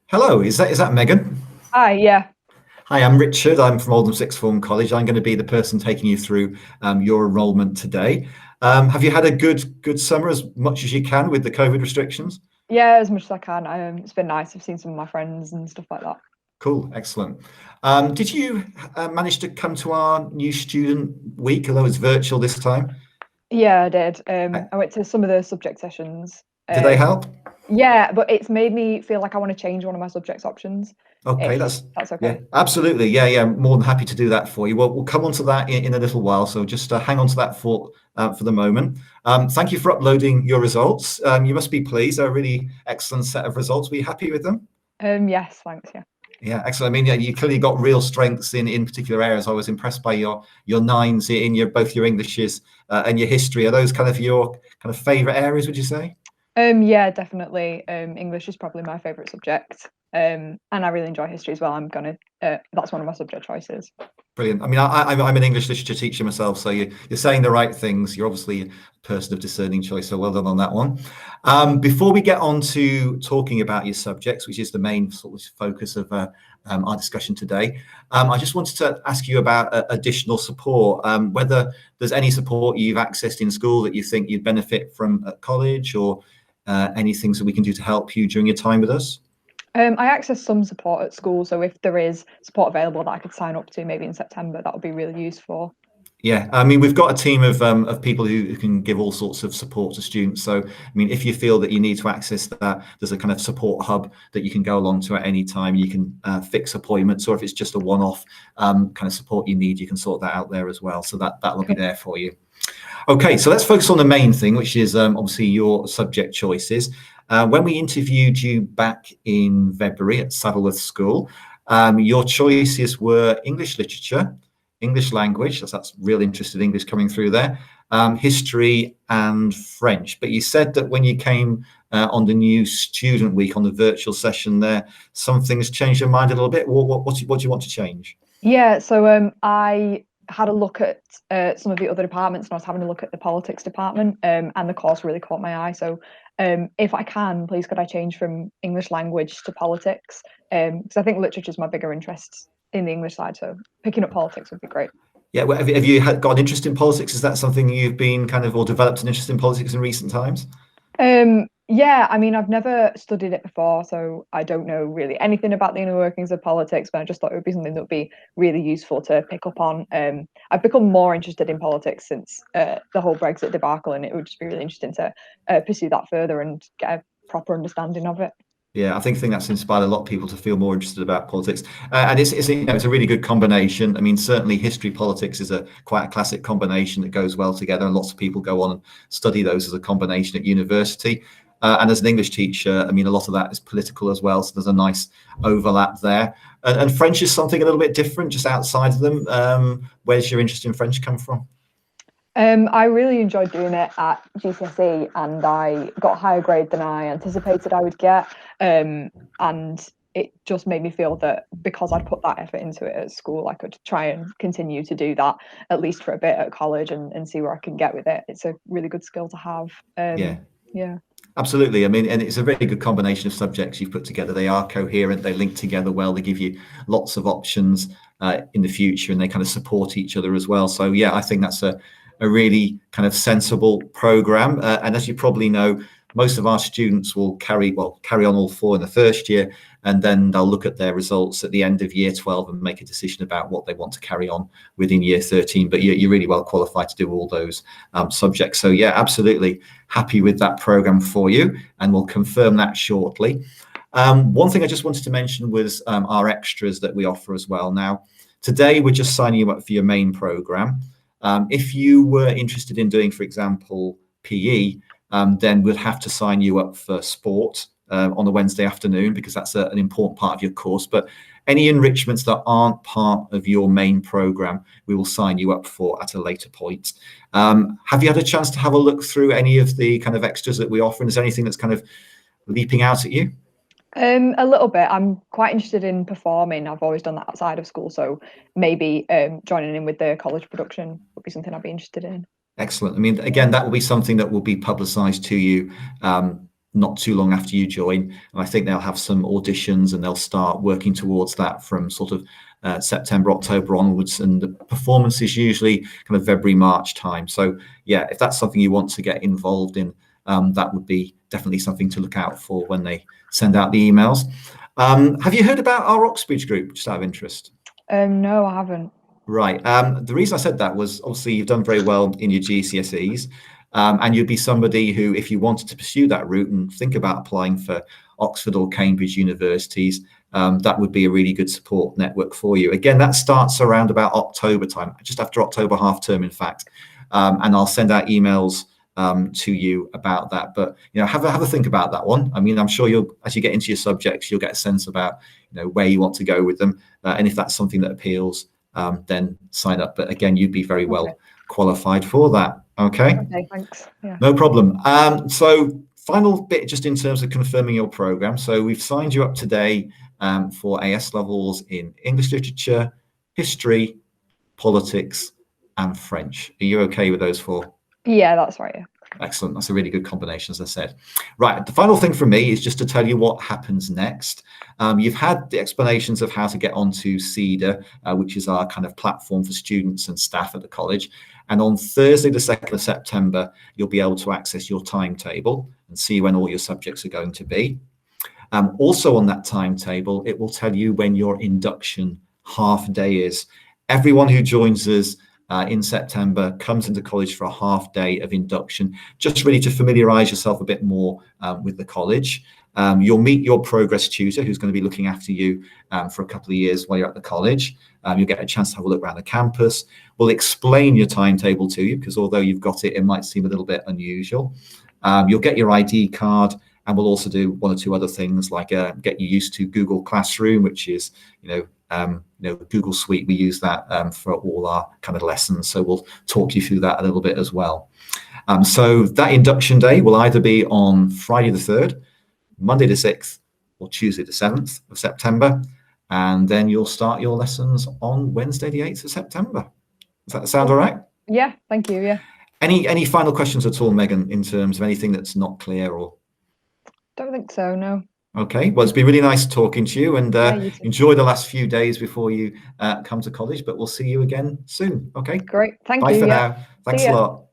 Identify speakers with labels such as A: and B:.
A: Hello, is that Megan?
B: Hi, yeah.
A: Hi, I'm Richard. I'm from Oldham Sixth Form College. I'm going to be the person taking you through your enrolment today. Have you had a good summer, as much as you can with the COVID restrictions?
B: Yeah, as much as I can. It's been nice. I've seen some of my friends and stuff like that.
A: Cool, excellent. Did you manage to come to our new student week, although it's virtual this time?
B: Yeah, I did.
A: Uh,
B: I went to some of the subject sessions.
A: Did they
B: Um,
A: help?
B: yeah, but it's made me feel like I want to change one of my subjects options,
A: Okay,
B: if
A: that's
B: that's
A: yeah,
B: okay.
A: absolutely. Yeah, more than happy to do that for you. Well, we'll come on to that in a little while. So just hang on to that for the moment. Thank you for uploading your results. You must be pleased. They're a really excellent set of results. Were you happy with them?
B: Yes, thanks. Yeah.
A: Yeah, excellent. I mean, yeah, you clearly got real strengths in particular areas. I was impressed by your nines in your both your Englishes and your history. Are those kind of your kind of favourite areas? Would you say?
B: Yeah, definitely. English is probably my favorite subject. And I really enjoy history as well. That's one of my subject choices.
A: Brilliant. I mean, I'm an English literature teacher myself, so you're saying the right things. You're obviously a person of discerning choice, so well done on that one. Before we get on to talking about your subjects, which is the main sort of focus of our discussion today, I just wanted to ask you about additional support, whether there's any support you've accessed in school that you think you'd benefit from at college, or any things that we can do to help you during your time with us.
B: I access some support at school, so if there is support available that I could sign up to maybe in September, that would be really useful.
A: Yeah, I mean, we've got a team of people who can give all sorts of support to students. So, I mean, if you feel that you need to access that, there's a kind of support hub that you can go along to at any time. You can fix appointments, or if it's just a one-off kind of support you need, you can sort that out there as well. So that'll be
B: Cool.
A: there for you. Okay, so let's focus on the main thing, which is obviously your subject choices. When we interviewed you back in February at Saddleworth School, your choices were English literature, English language, that's real interested English coming through there, history and French. But you said that when you came on the new student week on the virtual session there, some things changed your mind a little bit. What do you want to change?
B: Yeah, so I had a look at some of the other departments, and I was having a look at the politics department, and the course really caught my eye. So, if I can, please, could I change from English language to politics? Because I think literature is my bigger interest in the English side. So, picking up politics would be great.
A: Yeah, well, have you got an interest in politics? Is that something you've been kind of or developed an interest in politics in recent times?
B: Yeah, I mean, I've never studied it before, so I don't know really anything about the inner workings of politics, but I just thought it would be something that would be really useful to pick up on. I've become more interested in politics since the whole Brexit debacle, and it would just be really interesting to pursue that further and get a proper understanding of it.
A: Yeah, I think that's inspired a lot of people to feel more interested about politics, and it's a really good combination. I mean, certainly history politics is a quite a classic combination that goes well together, and lots of people go on and study those as a combination at university. And as an English teacher, I mean, a lot of that is political as well, so there's a nice overlap there. And French is something a little bit different, just outside of them. Where's your interest in French come from?
B: I really enjoyed doing it at GCSE, and I got a higher grade than I anticipated I would get. And it just made me feel that because I'd put that effort into it at school, I could try and continue to do that at least for a bit at college and see where I can get with it. It's a really good skill to have.
A: Yeah.
B: Yeah.
A: Absolutely. I mean, and it's a very good combination of subjects you've put together. They are coherent, they link together well, they give you lots of options in the future, and they kind of support each other as well. So, yeah, I think that's a really kind of sensible program. And as you probably know, most of our students will carry on all four in the first year, and then they'll look at their results at the end of year 12 and make a decision about what they want to carry on within year 13. But you're really well qualified to do all those subjects. So yeah, absolutely happy with that program for you, and we'll confirm that shortly. One thing I just wanted to mention was our extras that we offer as well. Now, today we're just signing you up for your main program. If you were interested in doing, for example, PE, then we'll have to sign you up for sport on a Wednesday afternoon, because that's an important part of your course. But any enrichments that aren't part of your main program, we will sign you up for at a later point. Have you had a chance to have a look through any of the kind of extras that we offer? And is there anything that's kind of leaping out at you?
B: A little bit. I'm quite interested in performing. I've always done that outside of school, so maybe joining in with the college production would be something I'd be interested in.
A: Excellent. I mean, again, that will be something that will be publicised to you not too long after you join. And I think they'll have some auditions and they'll start working towards that from sort of September, October onwards. And the performance is usually kind of February, March time. So yeah, if that's something you want to get involved in, that would be definitely something to look out for when they send out the emails. Have you heard about our Oxbridge group, just out of interest?
B: No, I haven't.
A: Right. The reason I said that was obviously you've done very well in your GCSEs, and you'd be somebody who, if you wanted to pursue that route and think about applying for Oxford or Cambridge universities, that would be a really good support network for you. Again, that starts around about October time, just after October half term, in fact. And I'll send out emails to you about that. But have a think about that one. I mean, I'm sure as you get into your subjects, you'll get a sense about where you want to go with them, and if that's something that appeals. Then sign up. But again, you'd be very well qualified for that. Okay.
B: Okay, thanks. Yeah.
A: No problem. So final bit, just in terms of confirming your program. So we've signed you up today for AS levels in English literature, history, politics, and French. Are you okay with those 4?
B: Yeah, that's right. Yeah.
A: Excellent. That's a really good combination, as I said. Right. The final thing from me is just to tell you what happens next. You've had the explanations of how to get onto CEDA, which is our kind of platform for students and staff at the college. And on Thursday, the 2nd of September, you'll be able to access your timetable and see when all your subjects are going to be. Also on that timetable, it will tell you when your induction half day is. Everyone who joins us in September comes into college for a half day of induction, just really to familiarize yourself a bit more with the college. You'll meet your progress tutor, who's going to be looking after you for a couple of years while you're at the college. You'll get a chance to have a look around the campus. We'll explain your timetable to you, because although you've got it, it might seem a little bit unusual. You'll get your ID card, and we'll also do 1 or 2 other things, like get you used to Google Classroom, which is Google Suite. We use that for all our kind of lessons, so we'll talk you through that a little bit as well. So that induction day will either be on Friday the 3rd, Monday the 6th, or Tuesday the 7th of September, and then you'll start your lessons on Wednesday the 8th of September. Does that sound all right?
B: Yeah, thank you. Yeah.
A: Any final questions at all, Megan, in terms of anything that's not clear? Or
B: Don't think so, no.
A: Okay, well, it's been really nice talking to you, and
B: you too.
A: enjoy the last few days before you come to college, but we'll see you again soon. Okay,
B: Great, thank
A: bye
B: you.
A: for
B: Yeah.
A: now. Thanks
B: See
A: a
B: ya.
A: lot.